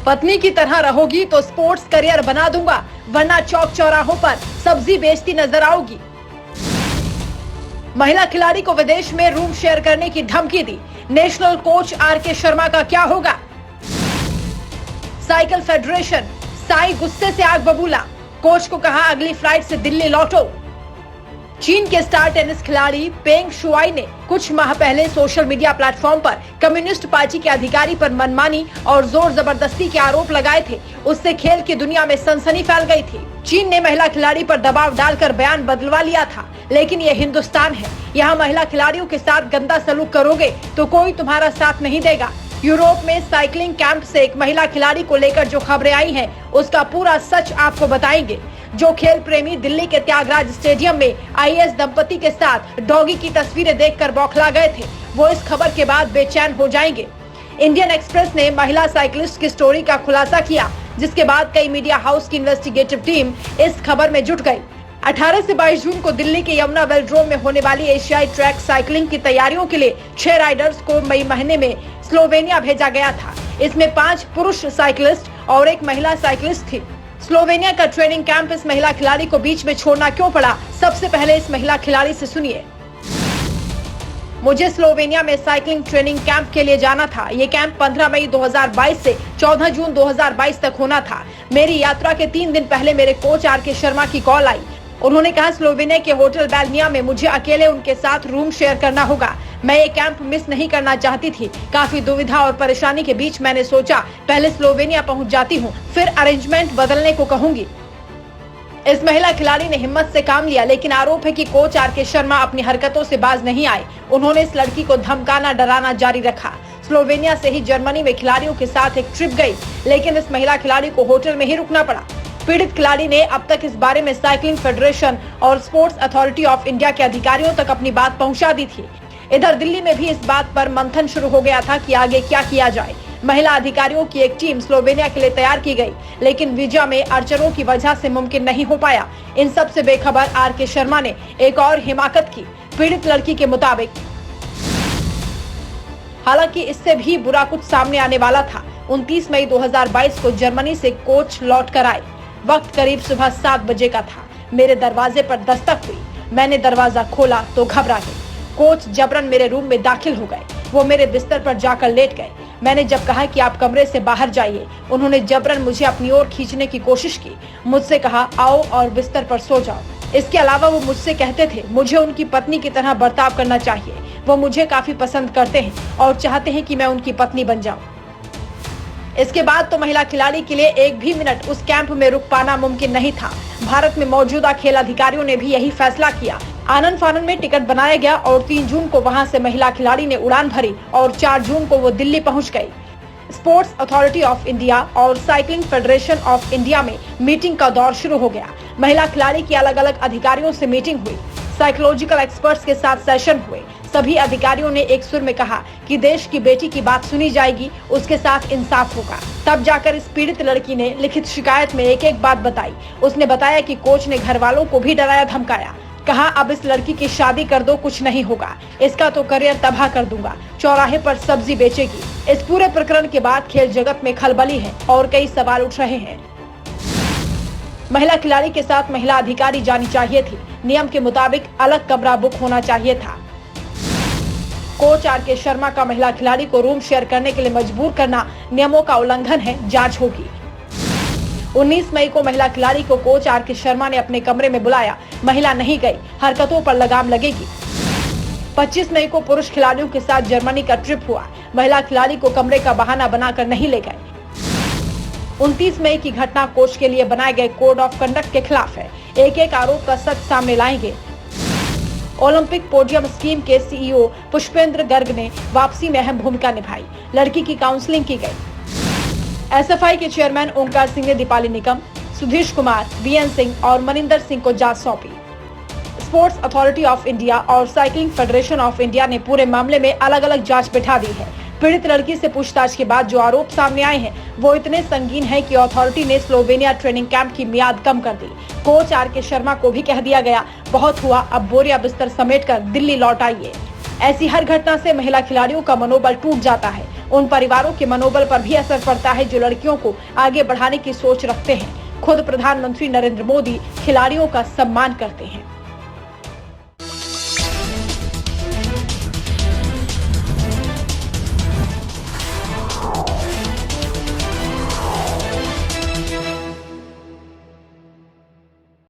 पत्नी की तरह रहोगी तो स्पोर्ट्स करियर बना दूंगा, वरना चौक चौराहों पर सब्जी बेचती नजर आओगी। महिला खिलाड़ी को विदेश में रूम शेयर करने की धमकी दी, नेशनल कोच आर.के. शर्मा का क्या होगा? साइकिल फेडरेशन, साई गुस्से से आग बबूला, कोच को कहा अगली फ्लाइट से दिल्ली लौटो। चीन के स्टार टेनिस खिलाड़ी पेंग शुआई ने कुछ माह पहले सोशल मीडिया प्लेटफॉर्म पर कम्युनिस्ट पार्टी के अधिकारी पर मनमानी और जोर जबरदस्ती के आरोप लगाए थे। उससे खेल की दुनिया में सनसनी फैल गई थी। चीन ने महिला खिलाड़ी पर दबाव डालकर बयान बदलवा लिया था, लेकिन ये हिंदुस्तान है, यहाँ महिला खिलाड़ियों के साथ गंदा सलूक करोगे तो कोई तुम्हारा साथ नहीं देगा। यूरोप में साइकिलिंग कैंप से एक महिला खिलाड़ी को लेकर जो खबरें आई हैं, उसका पूरा सच आपको बताएंगे। जो खेल प्रेमी दिल्ली के त्यागराज स्टेडियम में आईएएस दंपति के साथ डॉगी की तस्वीरें देखकर बौखला गए थे, वो इस खबर के बाद बेचैन हो जाएंगे। इंडियन एक्सप्रेस ने महिला साइकिलिस्ट की स्टोरी का खुलासा किया, जिसके बाद कई मीडिया हाउस की इन्वेस्टिगेटिव टीम इस खबर में जुट गई। 18 से 22 जून को दिल्ली के यमुना वेलोड्रोम में होने वाली एशियाई ट्रैक साइकिलिंग की तैयारियों के लिए 6 राइडर्स को मई महीने में स्लोवेनिया भेजा गया था। इसमें 5 पुरुष साइकिलिस्ट और 1 महिला साइकिलिस्ट थी। स्लोवेनिया का ट्रेनिंग कैंप इस महिला खिलाड़ी को बीच में छोड़ना क्यों पड़ा? सबसे पहले इस महिला खिलाड़ी से सुनिए। मुझे स्लोवेनिया में साइकिलिंग ट्रेनिंग कैंप के लिए जाना था। ये कैंप 15 मई 2022 से 14 जून 2022 तक होना था। मेरी यात्रा के 3 दिन पहले मेरे कोच आर.के. शर्मा की कॉल आई। उन्होंने कहा स्लोवेनिया के होटल बैल्निया में मुझे अकेले उनके साथ रूम शेयर करना होगा। मैं ये कैंप मिस नहीं करना चाहती थी। काफी दुविधा और परेशानी के बीच मैंने सोचा पहले स्लोवेनिया पहुंच जाती हूं, फिर अरेंजमेंट बदलने को कहूंगी। इस महिला खिलाड़ी ने हिम्मत से काम लिया, लेकिन आरोप है कि कोच आर.के. शर्मा अपनी हरकतों से बाज नहीं आए। उन्होंने इस लड़की को धमकाना डराना जारी रखा। स्लोवेनिया से ही जर्मनी में खिलाड़ियों के साथ एक ट्रिप गई, लेकिन इस महिला खिलाड़ी को होटल में ही रुकना पड़ा। पीड़ित खिलाड़ी ने अब तक इस बारे में साइकिलिंग फेडरेशन और स्पोर्ट्स अथॉरिटी ऑफ इंडिया के अधिकारियों तक अपनी बात पहुंचा दी थी। इधर दिल्ली में भी इस बात पर मंथन शुरू हो गया था कि आगे क्या किया जाए। महिला अधिकारियों की एक टीम स्लोवेनिया के लिए तैयार की गई, लेकिन वीजा में अड़चनों की वजह से मुमकिन नहीं हो पाया। इन सब से बेखबर आर.के. शर्मा ने एक और हिमाकत की। पीड़ित लड़की के मुताबिक हालांकि इससे भी बुरा कुछ सामने आने वाला था। 29 मई 2022 को जर्मनी से कोच लौट कर आए। वक्त करीब सुबह 7 बजे का था। मेरे दरवाजे पर दस्तक हुई। मैंने दरवाजा खोला तो घबरा गई। कोच जबरन मेरे रूम में दाखिल हो गए। वो मेरे बिस्तर पर जाकर लेट गए। मैंने जब कहा कि आप कमरे से बाहर जाइए, उन्होंने जबरन मुझे अपनी ओर खींचने की कोशिश की। मुझसे कहा आओ और बिस्तर पर सो जाओ। इसके अलावा वो मुझसे कहते थे मुझे उनकी पत्नी की तरह बर्ताव करना चाहिए। वो मुझे काफी पसंद करते हैं और चाहते हैं कि मैं उनकी पत्नी बन जाऊं। इसके बाद तो महिला खिलाड़ी के लिए एक भी मिनट उस कैंप में रुक पाना मुमकिन नहीं था। भारत में मौजूदा खेल अधिकारियों ने भी यही फैसला किया। आनंद फानन में टिकट बनाया गया और 3 जून को वहां से महिला खिलाड़ी ने उड़ान भरी और 4 जून को वो दिल्ली पहुंच गई। स्पोर्ट्स अथॉरिटी ऑफ इंडिया और साइकिलिंग फेडरेशन ऑफ इंडिया में मीटिंग का दौर शुरू हो गया। महिला खिलाड़ी की अलग अलग अधिकारियों से मीटिंग हुई। साइकोलॉजिकल एक्सपर्ट्स के साथ सेशन हुए। सभी अधिकारियों ने एक सुर में कहा कि देश की बेटी की बात सुनी जाएगी, उसके साथ इंसाफ होगा। तब जाकर इस पीड़ित लड़की ने लिखित शिकायत में एक एक बात बताई। उसने बताया कि कोच ने घर वालों को भी डराया धमकाया। कहा अब इस लड़की की शादी कर दो, कुछ नहीं होगा, इसका तो करियर तबाह कर दूंगा, चौराहे पर सब्जी बेचेगी। इस पूरे प्रकरण के बाद खेल जगत में खलबली है और कई सवाल उठ रहे हैं। महिला खिलाड़ी के साथ महिला अधिकारी जानी चाहिए थी। नियम के मुताबिक अलग कमरा बुक होना चाहिए था। Coach R K. शर्मा का महिला खिलाड़ी को रूम शेयर करने के लिए मजबूर करना नियमों का उल्लंघन है, जांच होगी। 19 मई को महिला खिलाड़ी को कोच आर.के. शर्मा ने अपने कमरे में बुलाया। महिला नहीं गई, हरकतों पर लगाम लगेगी। 25 मई को पुरुष खिलाड़ियों के साथ जर्मनी का ट्रिप हुआ। महिला खिलाड़ी को कमरे का बहाना बनाकर नहीं ले गए। 29 मई की घटना कोच के लिए बनाए गए कोड ऑफ कंडक्ट के खिलाफ है। एक एक आरोप का सच सामने लाएंगे। ओलंपिक पोडियम स्कीम के सीईओ पुष्पेंद्र गर्ग ने वापसी में अहम भूमिका निभाई। लड़की की काउंसलिंग की गई। एसएफआई के चेयरमैन ओंकार सिंह ने दीपाली निकम, सुधीश कुमार, वीएन सिंह और मनिंदर सिंह को जांच सौंपी। स्पोर्ट्स अथॉरिटी ऑफ इंडिया और साइकिलिंग फेडरेशन ऑफ इंडिया ने पूरे मामले में अलग अलग जांच बिठा दी है। पीड़ित लड़की से पूछताछ के बाद जो आरोप सामने आए हैं वो इतने संगीन है कि अथॉरिटी ने स्लोवेनिया ट्रेनिंग कैंप की मियाद कम कर दी। Coach R K. शर्मा को भी कह दिया गया, बहुत हुआ, अब बोरिया बिस्तर समेटकर दिल्ली लौट आइए। ऐसी हर घटना से महिला खिलाड़ियों का मनोबल टूट जाता है। उन परिवारों के मनोबल पर भी असर पड़ता है जो लड़कियों को आगे बढ़ाने की सोच रखते हैं। खुद प्रधानमंत्री नरेंद्र मोदी खिलाड़ियों का सम्मान करते हैं।